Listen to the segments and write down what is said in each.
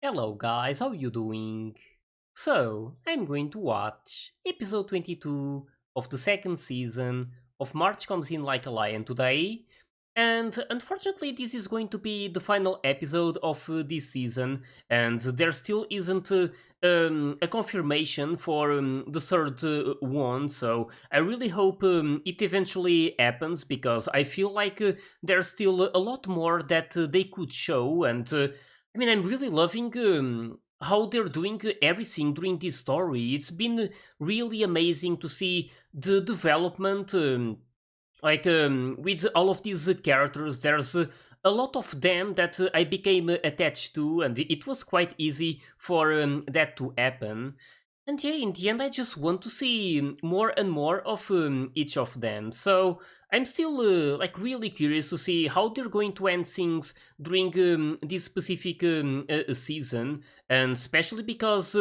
Hello guys, how you doing? So, I'm going to watch episode 22 of the second season of March Comes In Like a Lion today. And unfortunately, this is going to be the final episode of this season, and there still isn't a confirmation for the third one. So, I really hope it eventually happens because I feel like there's still a lot more that they could show, and I'm really loving how they're doing everything during this story. It's been really amazing to see the development, with all of these characters. There's a lot of them that I became attached to, and it was quite easy for that to happen. And yeah, in the end, I just want to see more and more of each of them. So I'm still really curious to see how they're going to end things during this specific season, and especially because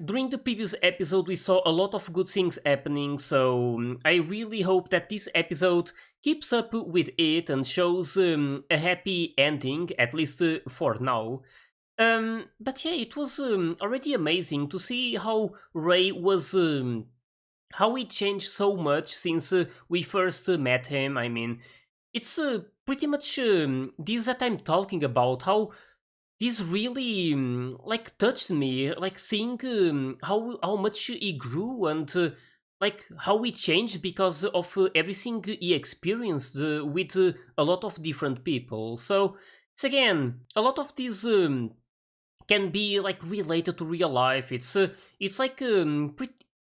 during the previous episode we saw a lot of good things happening. So I really hope that this episode keeps up with it and shows a happy ending, at least for now. But yeah, it was already amazing to see how Ray was, how he changed so much since we first met him. I mean, it's pretty much this that I'm talking about. How this really touched me, like seeing how much he grew, and how he changed because of everything he experienced with a lot of different people. So it's again a lot of these can be like related to real life. It's like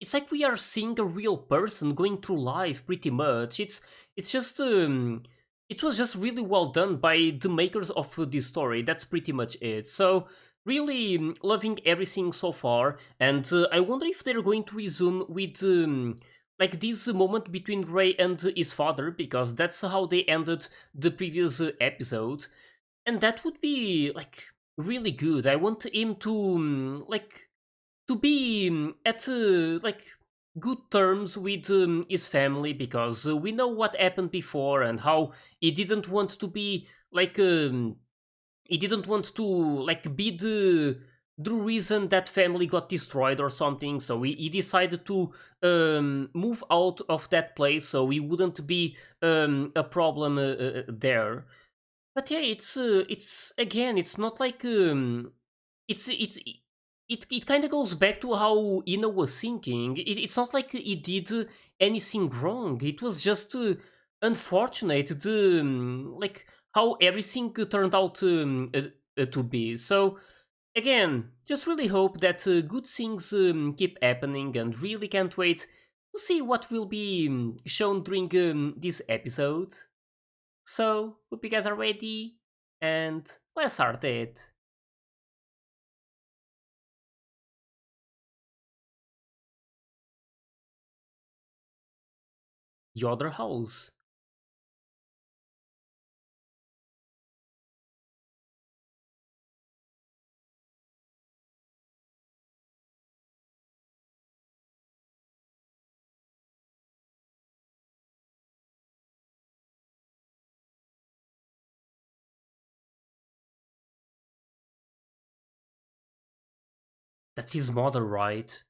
it's like we are seeing a real person going through life pretty much. It's just it was just really well done by the makers of this story. That's pretty much it. So really loving everything so far, and I wonder if they're going to resume with like this moment between Ray and his father, because that's how they ended the previous episode, and that would be like really good. I want him to to be at good terms with his family, because we know what happened before and how he didn't want to be he didn't want to be the reason that family got destroyed or something. So he decided to move out of that place so he wouldn't be a problem there. But yeah, it's again, it's not like it's it kind of goes back to how Ina was thinking. It's not like he did anything wrong. It was just unfortunate the how everything turned out to be. So again, just really hope that good things keep happening, and really can't wait to see what will be shown during this episode. So, hope you guys are ready, and let's start it. The other house. That's his mother, right?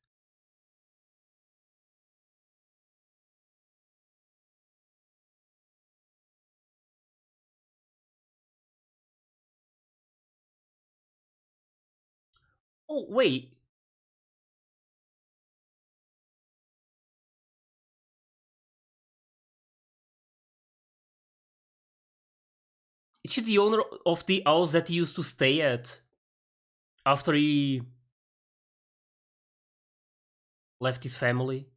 Oh, wait. Is she the owner of the house that he used to stay at after he left his family?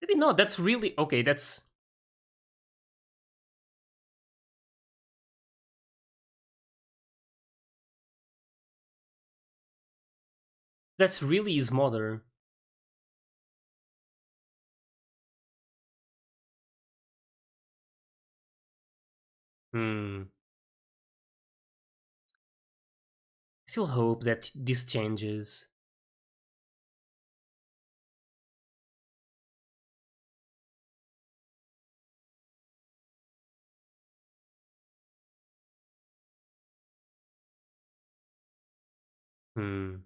Maybe not. That's really okay. That's really his mother. Hmm. Still hope that this changes. Hmm.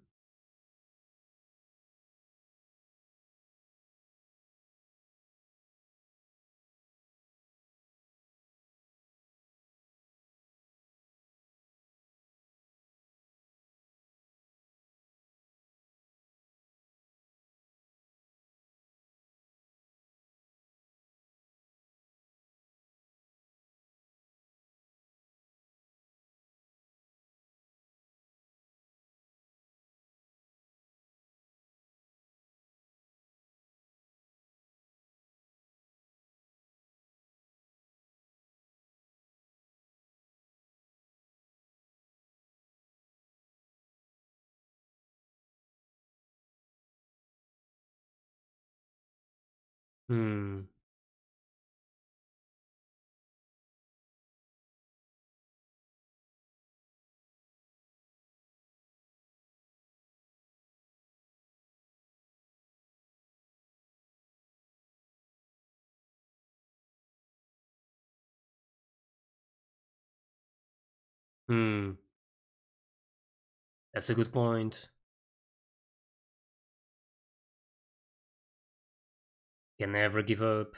Hmm. Hmm. That's a good point. Can never give up.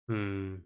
Hmm.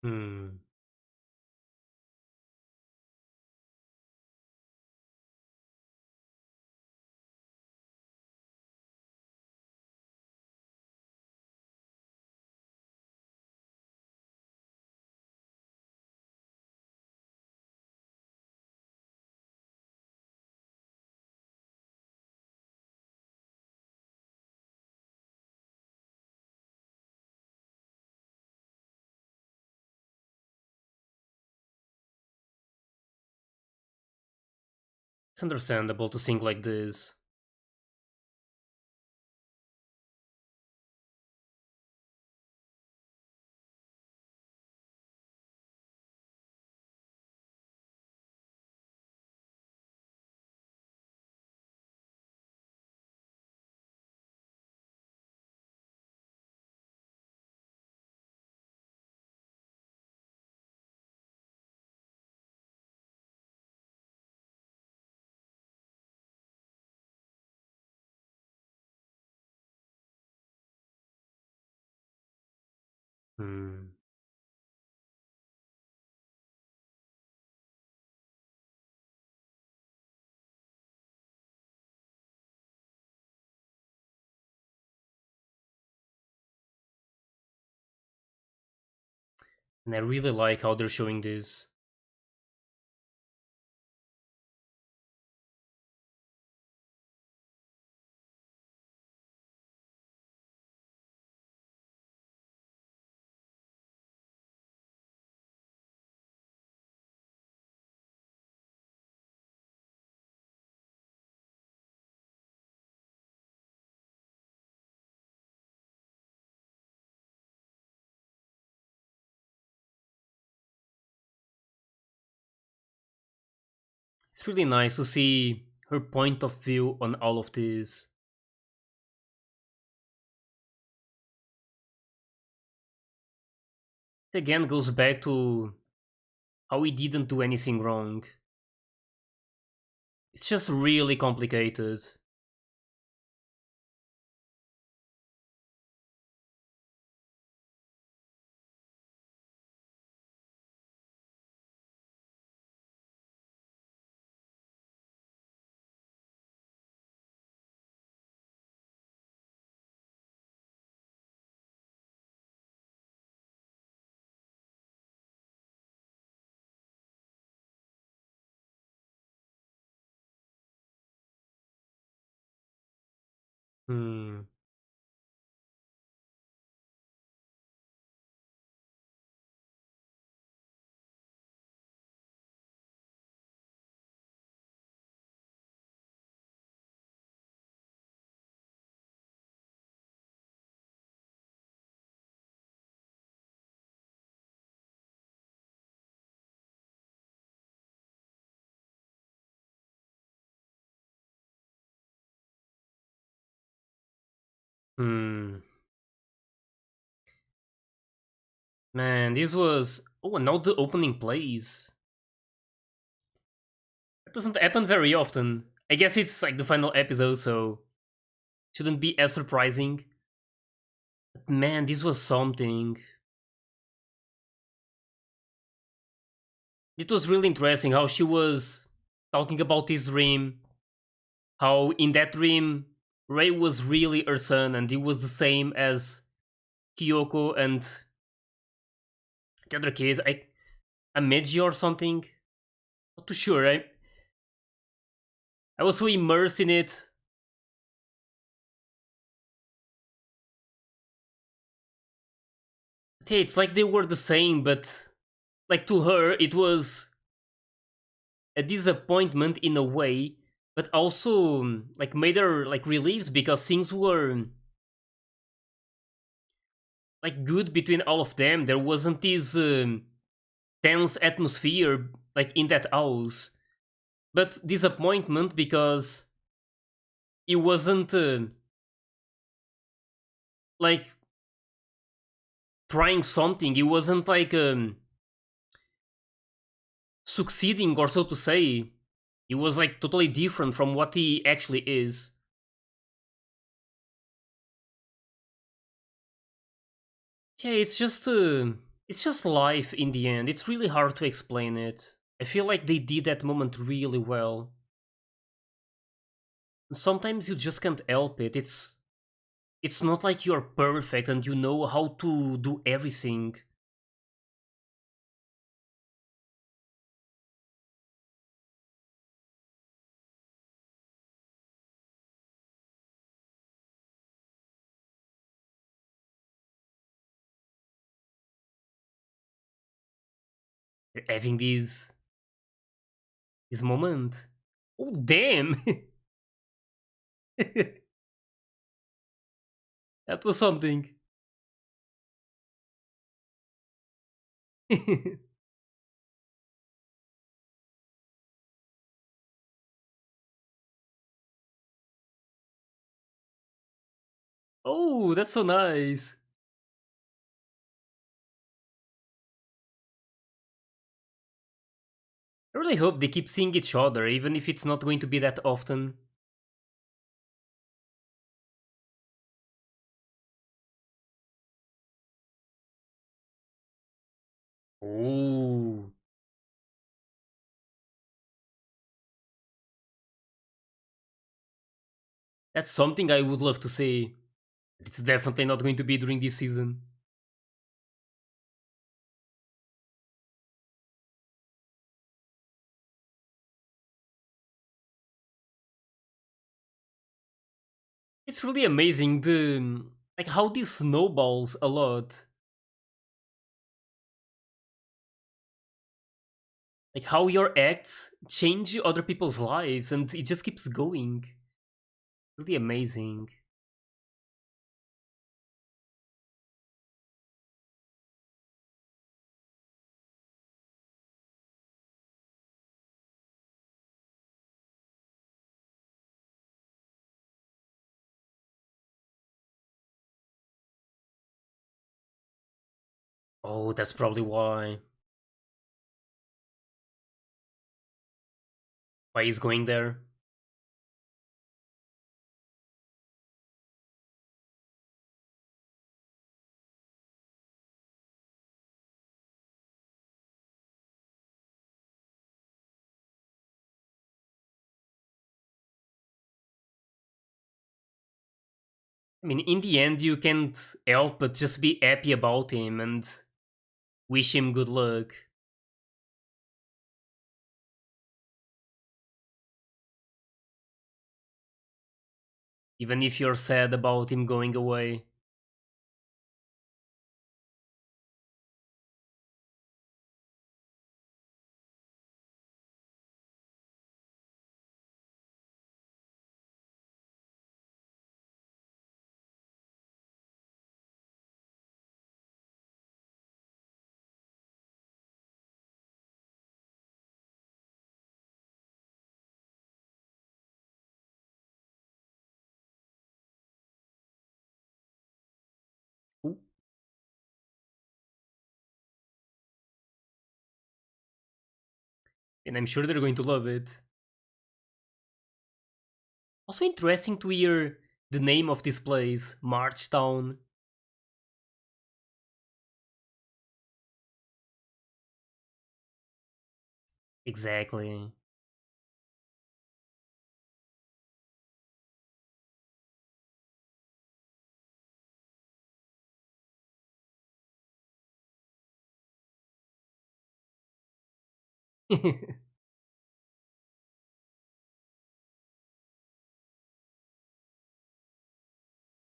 Hmm. It's understandable to think like this. Hmm. And I really like how they're showing this. It's really nice to see her point of view on all of this. It again goes back to how he didn't do anything wrong. It's just really complicated. Hmm. Hmm. Man, this was. Oh, and now the opening plays. That doesn't happen very often. I guess it's like the final episode, so shouldn't be as surprising. But man, this was something. It was really interesting how she was talking about this dream. How in that dream, Ray was really her son, and he was the same as Kyoko and the other kid. A Meiji or something. Not too sure. I was so immersed in it. But yeah, it's like they were the same, but like to her, it was a disappointment in a way, but also like made her like relieved because things were like good between all of them. There wasn't this tense atmosphere like in that house, but disappointment because it wasn't like trying something. It wasn't like succeeding or so to say. It was like totally different from what he actually is. Yeah, it's just life in the end. It's really hard to explain it. I feel like they did that moment really well. Sometimes you just can't help it. It's not like you're perfect and you know how to do everything. Having this moment. Oh damn! That was something. Oh, that's so nice. I really hope they keep seeing each other, even if it's not going to be that often. Oh, that's something I would love to see. It's definitely not going to be during this season. It's really amazing the like how this snowballs a lot. Like how your acts change other people's lives and it just keeps going. Really amazing. Oh, that's probably why. Why he's going there. I mean, in the end, you can't help but just be happy about him and wish him good luck. Even if you're sad about him going away. Ooh, and I'm sure they're going to love it. Also interesting to hear the name of this place, Marchtown. Exactly.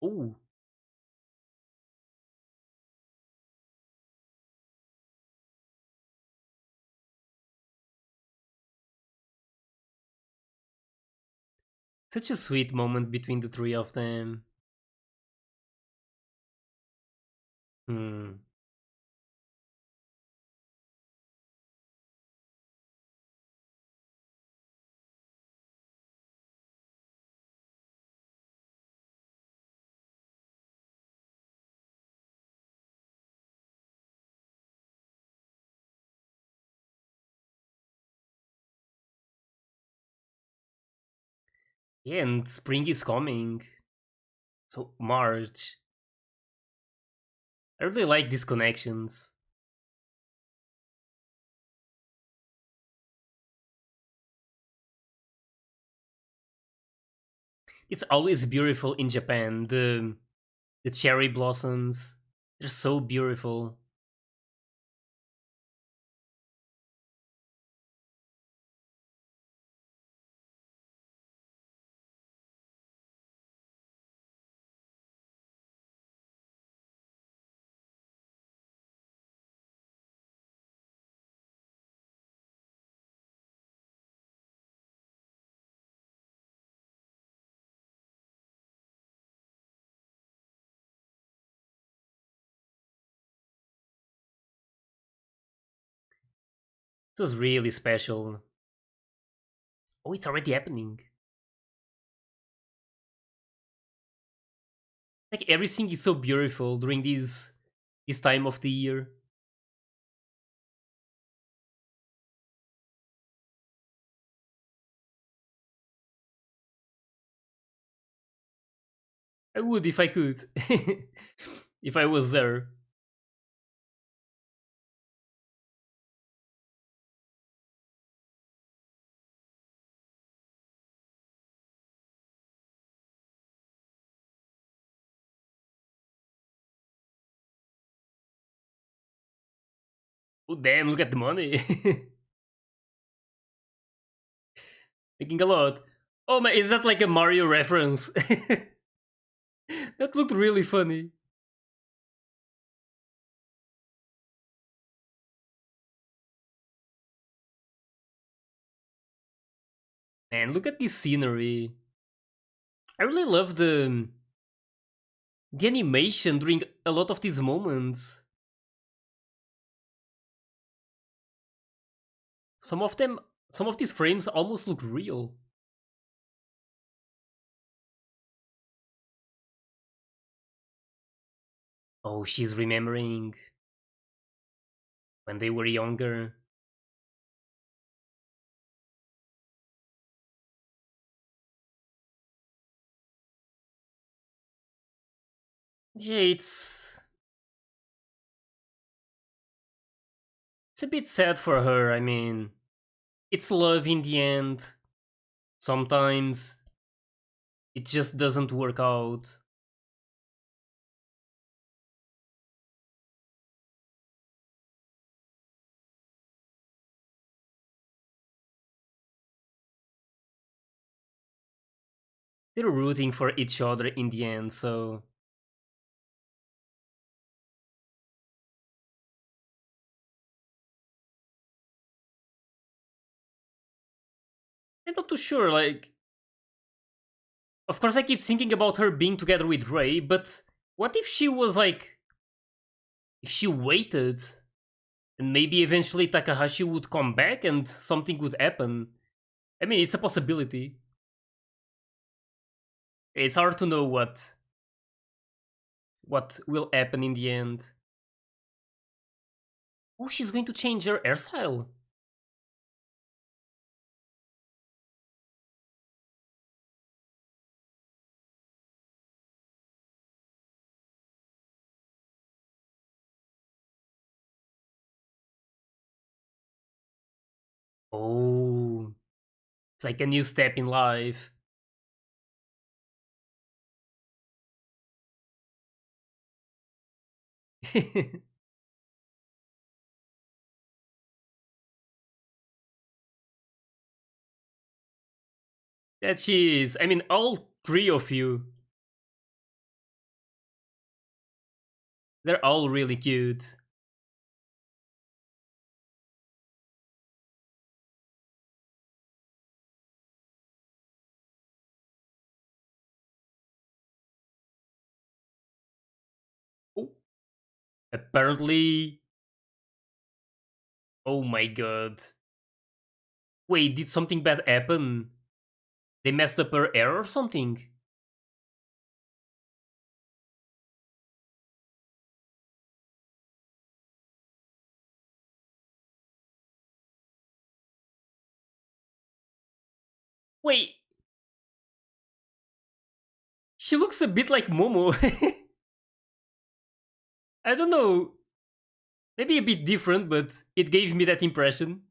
Ooh, such a sweet moment between the three of them. Hmm. Yeah, and spring is coming. So, March. I really like these connections. It's always beautiful in Japan. The cherry blossoms. They're so beautiful. It was really special. Oh, it's already happening. Like everything is so beautiful during this time of the year. I would if I could. If I was there. Oh damn, look at the money. Making a lot. Oh man, is that like a Mario reference? That looked really funny. Man, look at this scenery. I really love the animation during a lot of these moments. Some of them, some of these frames almost look real. Oh, she's remembering. when they were younger. Yeah, it's a bit sad for her. I mean, it's love in the end. Sometimes it just doesn't work out. They're rooting for each other in the end, so I'm not too sure. Like, of course, I keep thinking about her being together with Ray, but what if she was like, if she waited and maybe eventually Takahashi would come back and something would happen? I mean, it's a possibility. It's hard to know what will happen in the end. Oh, she's going to change her hairstyle. Oh, it's like a new step in life. That she is. I mean, all three of you, they're all really cute. Oh, apparently. Oh my god. Wait, did something bad happen? They messed up her hair or something? Wait, she looks a bit like Momo. I don't know. Maybe a bit different, but it gave me that impression.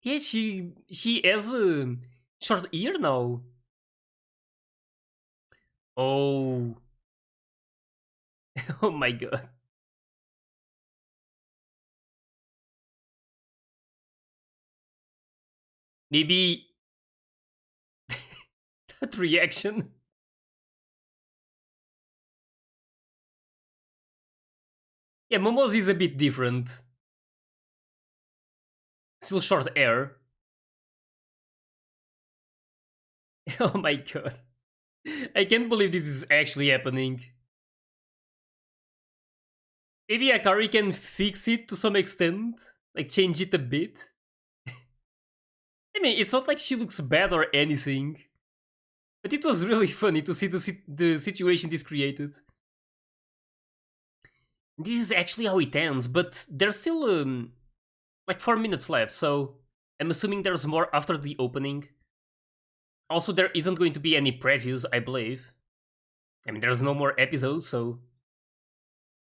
Yeah, she has a short ear now. Oh, oh my god. Maybe that reaction. Yeah, Momo's is a bit different. Still short hair. Oh my god. I can't believe this is actually happening. Maybe Akari can fix it to some extent, like change it a bit. I mean, it's not like she looks bad or anything, but it was really funny to see the situation this created. This is actually how it ends, but there's still like 4 minutes left, so I'm assuming there's more after the opening. Also, there isn't going to be any previews, I believe. I mean, there's no more episodes, so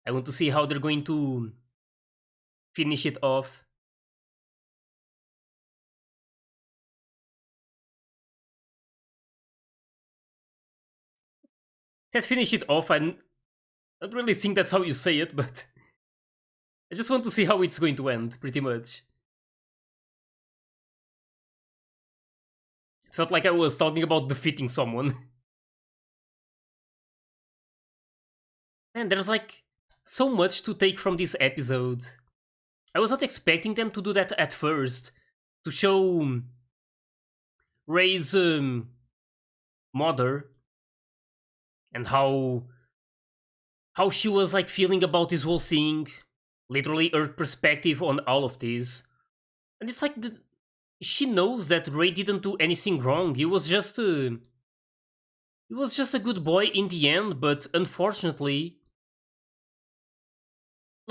I want to see how they're going to finish it off. Said finish it off, I don't really think that's how you say it, but I just want to see how it's going to end, pretty much. It felt like I was talking about defeating someone. Man, there's like so much to take from this episode. I was not expecting them to do that at first. To show Ray's mother and how she was like feeling about this whole thing, literally her perspective on all of this. And it's like she knows that Ray didn't do anything wrong. He was just a good boy in the end, but unfortunately,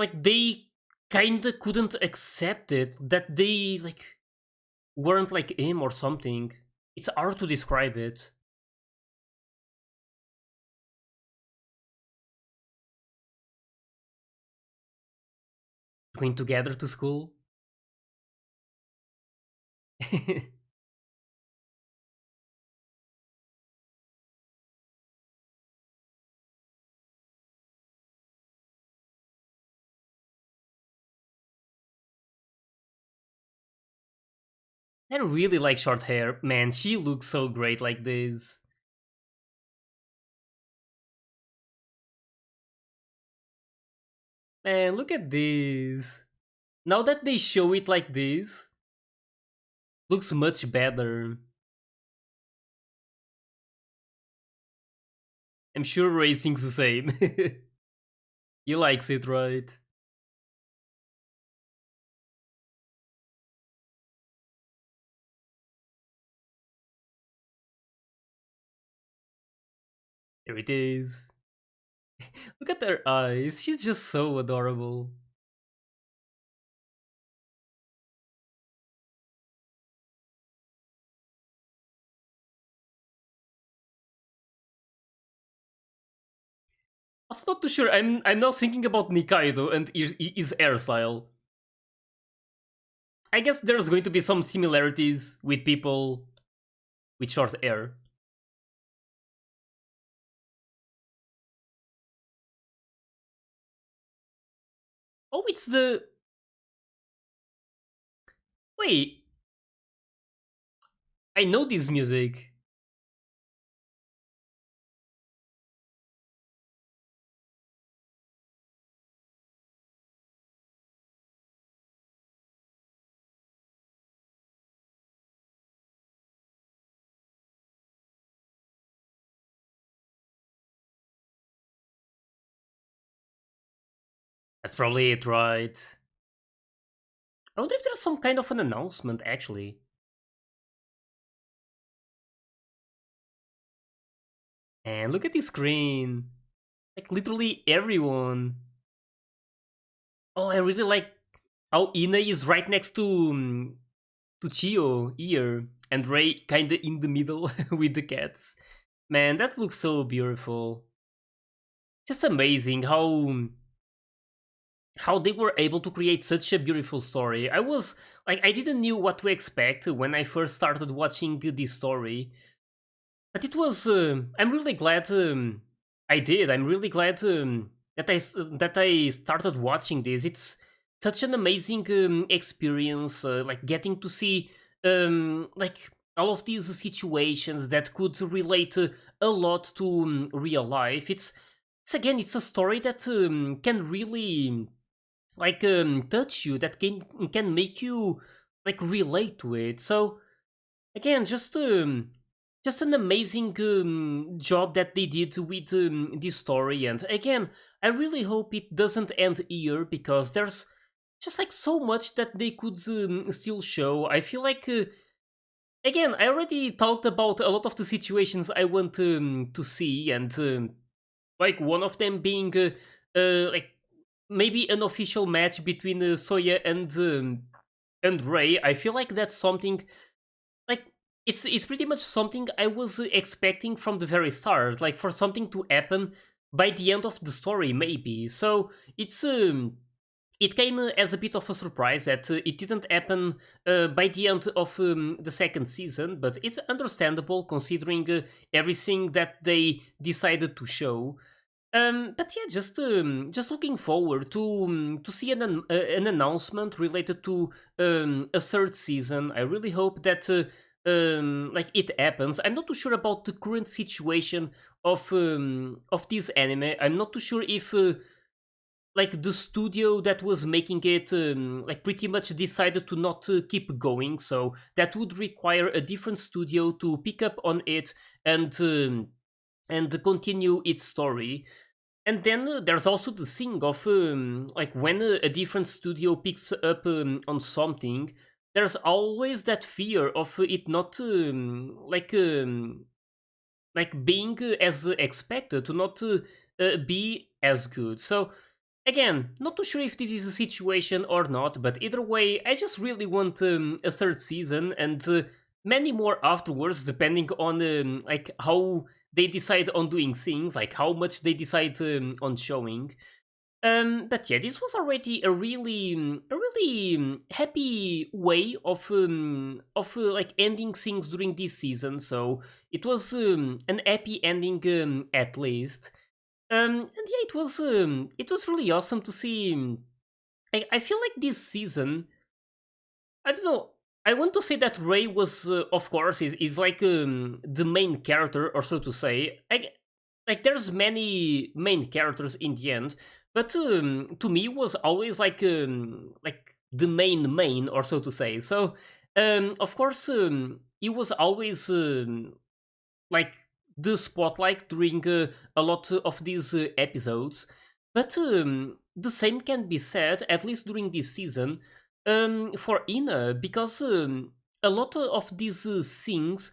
like they kinda couldn't accept it that they like weren't like him or something. It's hard to describe it. Going together to school. I really like short hair. Man, she looks so great like this. Man, look at this. Now that they show it like this, looks much better. I'm sure Ray thinks the same. He likes it, right? There it is. Look at her eyes. She's just so adorable. I'm not too sure. I'm now thinking about Nikaido and his hairstyle. I guess there's going to be some similarities with people with short hair. Oh, it's the wait. I know this music. That's probably it, right? I wonder if there's some kind of an announcement actually. And look at this screen. Like literally everyone. Oh, I really like how Ina is right next to Chio here, and Ray kinda in the middle with the cats. Man, that looks so beautiful. Just amazing how they were able to create such a beautiful story. I was like I didn't knew what to expect when I first started watching this story, but it was. I'm really glad I did. I'm really glad that I started watching this. It's such an amazing experience. Like getting to see like all of these situations that could relate a lot to real life. It's again, it's a story that can really like touch you. That can make you like relate to it. So again, just an amazing job that they did with this story. And again, I really hope it doesn't end here because there's just like so much that they could still show. I feel like again, I already talked about a lot of the situations I want to see, and like one of them being like maybe an official match between Soya and Ray. I feel like that's something like it's pretty much something I was expecting from the very start, like for something to happen by the end of the story, maybe. So it came as a bit of a surprise that it didn't happen by the end of the second season, but it's understandable considering everything that they decided to show. But yeah, just looking forward to see an announcement related to a third season. I really hope that like it happens. I'm not too sure about the current situation of this anime. I'm not too sure if like the studio that was making it like pretty much decided to not keep going. So that would require a different studio to pick up on it and continue its story. And then there's also the thing of like when a different studio picks up on something, there's always that fear of it not like being as expected, to not be as good. So Again, not too sure if this is a situation or not, but either way, I just really want a third season and many more afterwards, depending on like how they decide on doing things, like how much they decide on showing. But yeah, this was already a really happy way of like ending things during this season. So it was an happy ending at least. And yeah, it was really awesome to see. I feel like this season, I don't know. I want to say that Ray was, of course, is like the main character, or so to say. Like there's many main characters in the end, but to me was always like the main, or so to say. So of course, he was always like the spotlight during a lot of these episodes. But the same can be said, at least during this season, for Ina, because a lot of these things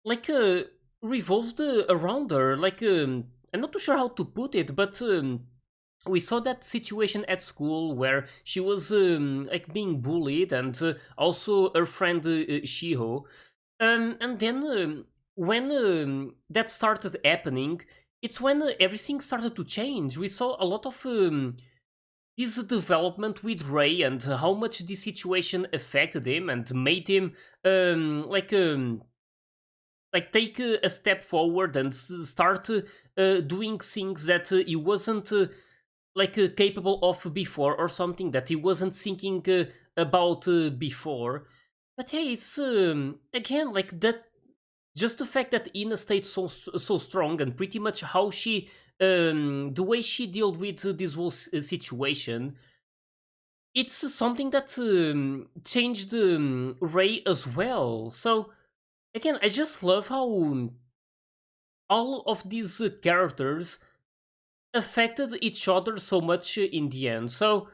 like revolved around her. Like I'm not too sure how to put it, but we saw that situation at school where she was like being bullied, and also her friend Shiho. And then when that started happening, it's when everything started to change. We saw a lot of this development with Ray, and how much this situation affected him and made him like take a step forward and start doing things that he wasn't capable of before, or something that he wasn't thinking about before. But hey, it's again like that. Just the fact that Ina stayed so strong, and pretty much how she the way she dealt with this whole situation, it's something that changed Ray as well. So again, I just love how all of these characters affected each other so much in the end. So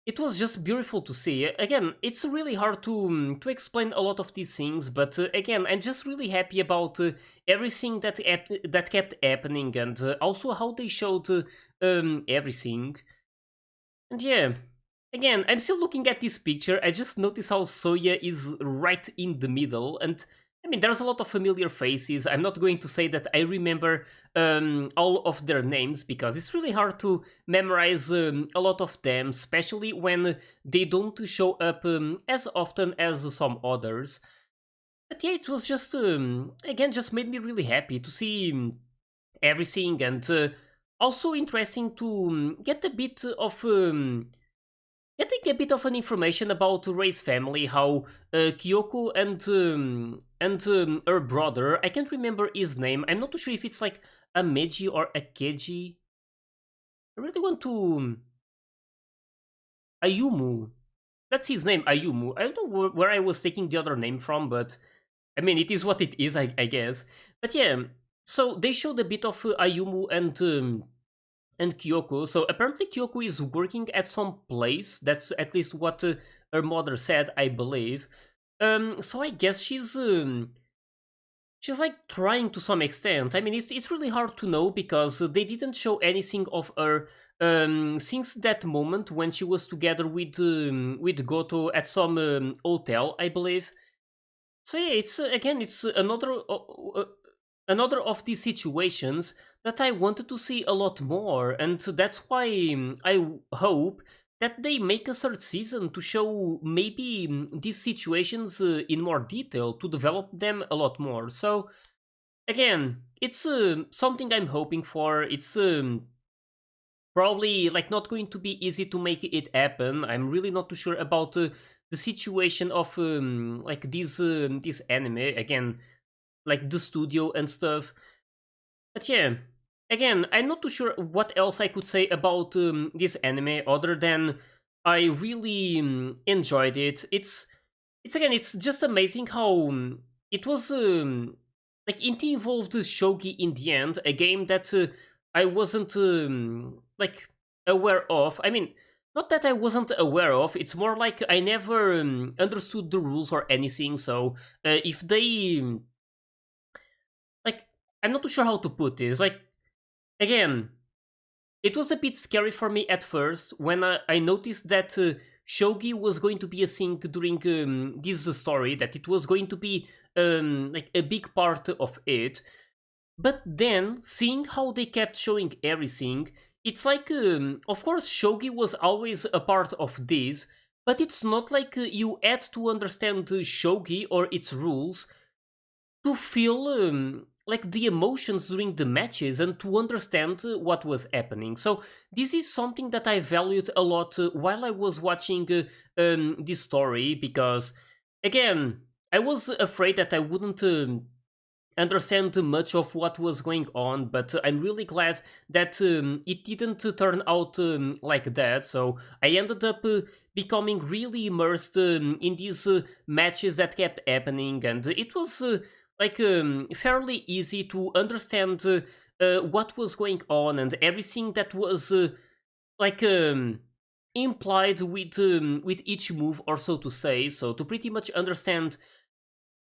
it was just beautiful to see. Again, it's really hard to explain a lot of these things, but again, I'm just really happy about everything that kept happening, and also how they showed everything. And yeah, again, I'm still looking at this picture. I just noticed how Soya is right in the middle, and I mean, there's a lot of familiar faces. I'm not going to say that I remember all of their names, because it's really hard to memorize a lot of them, especially when they don't show up as often as some others. But yeah, it was just again just made me really happy to see everything, and also interesting to get a bit of getting a bit of an information about Ray's family, how Kyoko and her brother, I can't remember his name. I'm not too sure if it's like a Meiji or a Keiji. I really want to Ayumu. That's his name, Ayumu. I don't know where I was taking the other name from, but I mean, it is what it is, I guess. But yeah, so they showed a bit of Ayumu and Kyoko. So apparently Kyoko is working at some place. That's at least what her mother said, I believe. So I guess she's like trying to some extent. I mean, it's really hard to know, because they didn't show anything of her since that moment when she was together with Goto at some hotel, I believe. So yeah, it's again, it's another of these situations that I wanted to see a lot more, and that's why hope that they make a third season to show maybe these situations in more detail, to develop them a lot more. So again, it's something I'm hoping for. It's probably like not going to be easy to make it happen. I'm really not too sure about the situation of like this anime again, like the studio and stuff. But yeah, again, I'm not too sure what else I could say about this anime other than I really enjoyed it. It's again, it's just amazing how it was like it involved shogi in the end, a game that I wasn't like aware of. I mean, not that I wasn't aware of. It's more like I never understood the rules or anything. So if they like, I'm not too sure how to put this. Like again. it was a bit scary for me at first when I noticed that shogi was going to be a thing during this story, that it was going to be like a big part of it. But then, seeing how they kept showing everything, it's like, of course, shogi was always a part of this, but it's not like you had to understand shogi or its rules to feel like the emotions during the matches and to understand what was happening. So this is something that I valued a lot while I was watching this story, because again, I was afraid that I wouldn't understand much of what was going on, but I'm really glad that it didn't turn out like that. So I ended up becoming really immersed in these matches that kept happening, and it was like fairly easy to understand what was going on and everything that was like implied with each move, or so to say. So to pretty much understand,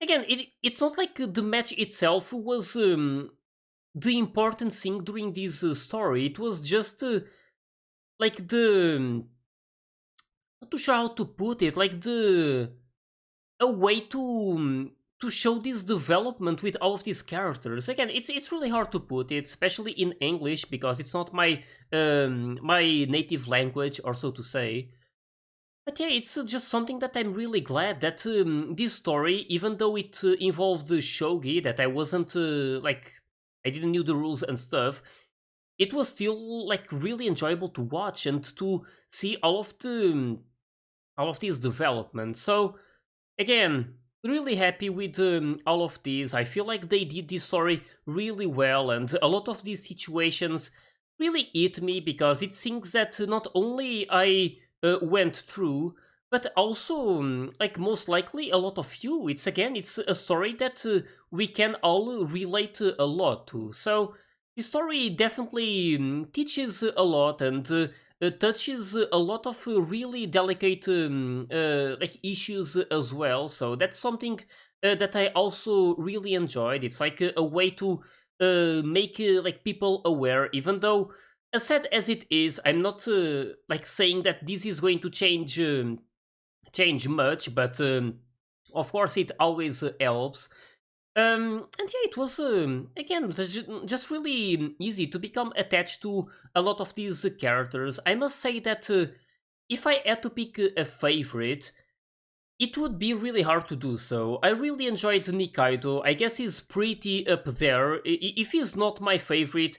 again, it's not like the match itself was the important thing during this story. It was just like the, not too sure how to put it, like the, a way to show this development with all of these characters. Again, it's really hard to put it, especially in English, because it's not my my native language, or so to say. But yeah, it's just something that I'm really glad that this story, even though it involved shogi, that I wasn't like, I didn't knew the rules and stuff, it was still like really enjoyable to watch and to see all of these developments. So again, really happy with all of these. I feel like they did this story really well, and a lot of these situations really hit me, because it's things that not only I went through, but also, like, most likely a lot of you. It's again, it's a story that we can all relate a lot to. So the story definitely teaches a lot, and touches a lot of really delicate like issues as well. So that's something that I also really enjoyed. It's like a way to make like people aware, even though, as sad as it is, I'm not like saying that this is going to change much, but of course it always helps. And yeah, it was again just really easy to become attached to a lot of these characters. I must say that if I had to pick a favorite, it would be really hard to do so. I really enjoyed Nikaido. I guess he's pretty up there. If he's not my favorite,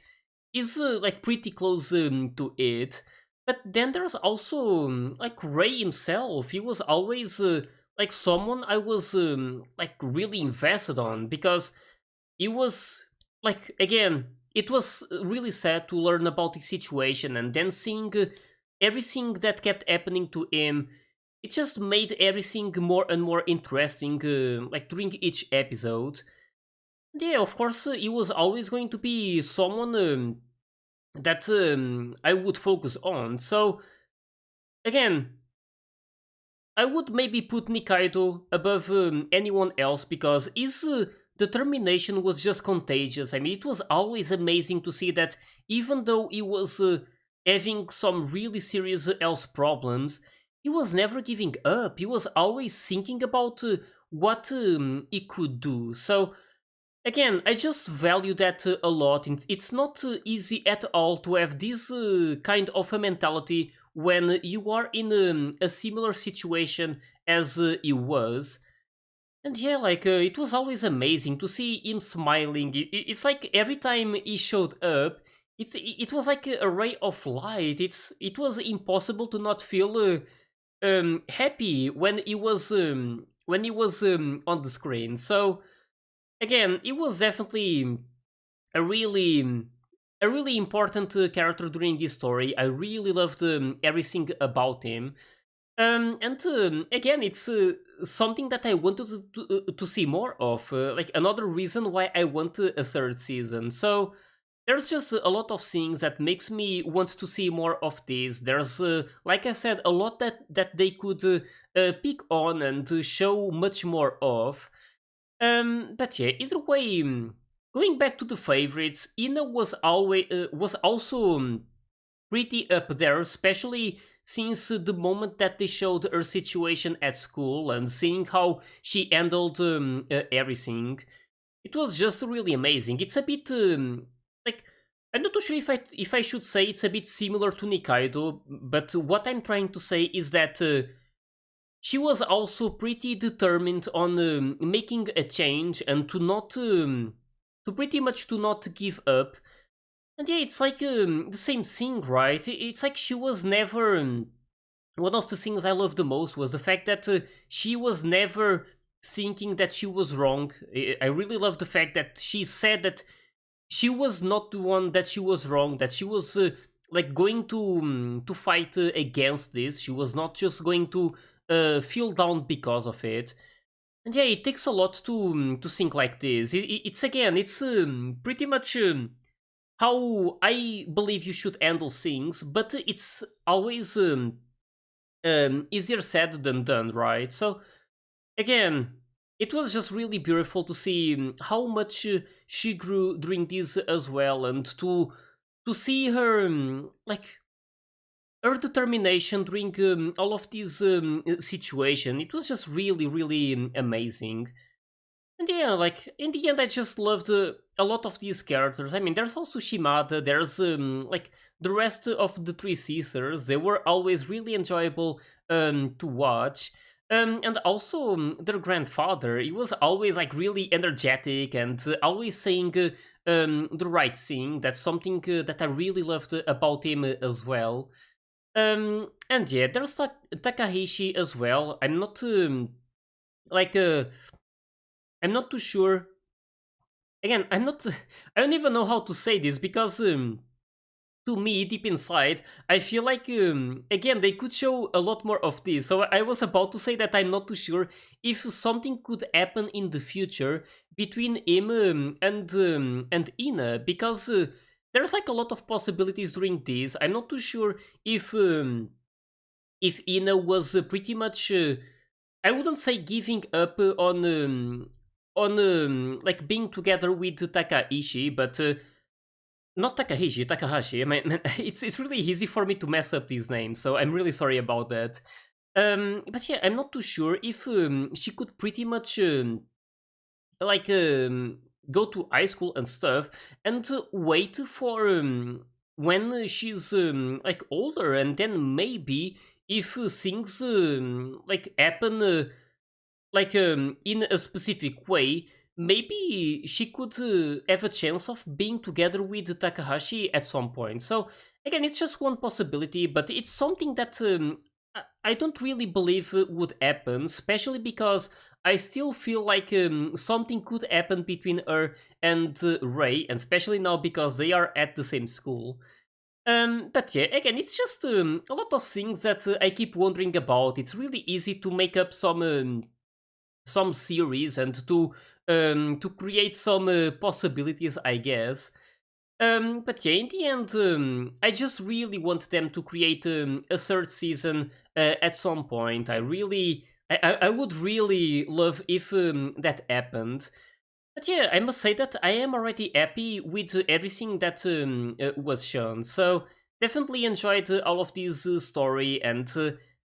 he's like pretty close to it. But then there's also like Ray himself. He was always like someone I was like really invested on, because he was like, again, it was really sad to learn about the situation, and then seeing everything that kept happening to him. It just made everything more and more interesting, like during each episode. And yeah, of course, he was always going to be someone that I would focus on. So again, I would maybe put Nikaido above anyone else, because his determination was just contagious. I mean, it was always amazing to see that even though he was having some really serious health problems, he was never giving up. He was always thinking about what he could do. So again, I just value that a lot. It's not easy at all to have this kind of a mentality when you are in a similar situation as he was. And yeah, like it was always amazing to see him smiling. It's like every time he showed up, it was like a ray of light. It was impossible to not feel happy when he was on the screen. So again, it was definitely a really a really important character during this story. I really loved everything about him. And again, it's something that I wanted to see more of. Like another reason why I want a third season. So there's just a lot of things that makes me want to see more of this. There's, like I said, a lot that they could pick on and show much more of. But yeah, either way, going back to the favorites, Ina was always was also pretty up there, especially since the moment that they showed her situation at school and seeing how she handled everything. It was just really amazing. It's a bit like, I'm not too sure if I should say it's a bit similar to Nikaido, but what I'm trying to say is that she was also pretty determined on making a change and to not to pretty much to not give up. And yeah, it's like the same thing, right? It's like she was never. One of the things I loved the most was the fact that she was never thinking that she was wrong. I really love the fact that she said that she was not the one, that she was wrong, that she was like going to fight against this. She was not just going to feel down because of it. And yeah, it takes a lot to think like this. It's again, it's pretty much how I believe you should handle things, but it's always easier said than done, right? So again, it was just really beautiful to see how much she grew during this as well, and to see her like her determination during all of this situation. It was just really, really amazing. And yeah, like in the end, I just loved a lot of these characters. I mean, there's also Shimada. There's like the rest of the three sisters. They were always really enjoyable to watch. And also their grandfather. He was always like really energetic and always saying the right thing. That's something that I really loved about him as well. And yeah, there's like Takahashi as well. Like uh, I'm not too sure. Again, I'm not. I don't even know how to say this because to me, deep inside, I feel like again they could show a lot more of this. So I was about to say that I'm not too sure if something could happen in the future between him and Ina, because there's like a lot of possibilities during this. I'm not too sure if Ina was pretty much. I wouldn't say giving up on like being together with Takaishi, but not Takahashi. I mean, it's really easy for me to mess up these names, so I'm really sorry about that. But yeah, I'm not too sure if she could pretty much like go to high school and stuff and wait for when she's like older, and then maybe if things like happen like in a specific way, maybe she could have a chance of being together with Takahashi at some point. So again, it's just one possibility, but it's something that I don't really believe would happen, especially because I still feel like something could happen between her and Ray, and especially now because they are at the same school. But yeah, again, it's just a lot of things that I keep wondering about. It's really easy to make up some series and to create some possibilities, I guess. But yeah, in the end, I just really want them to create a third season at some point. I would really love if that happened. But yeah, I must say that I am already happy with everything that was shown. So definitely enjoyed all of this story, and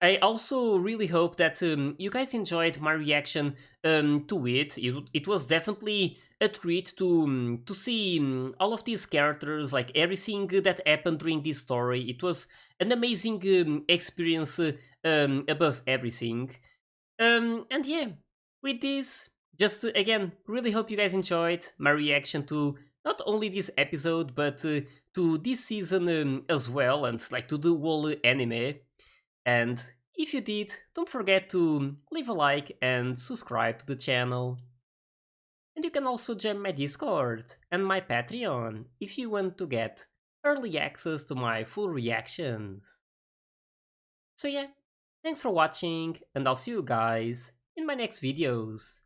I also really hope that you guys enjoyed my reaction to it. It was definitely a treat to see all of these characters, like everything that happened during this story. It was an amazing experience above everything. And yeah, with this, just again, really hope you guys enjoyed my reaction to not only this episode, but to this season as well, and like to the whole anime. And if you did, don't forget to leave a like and subscribe to the channel. And you can also join my Discord and my Patreon if you want to get early access to my full reactions. So yeah, thanks for watching, and I'll see you guys in my next videos.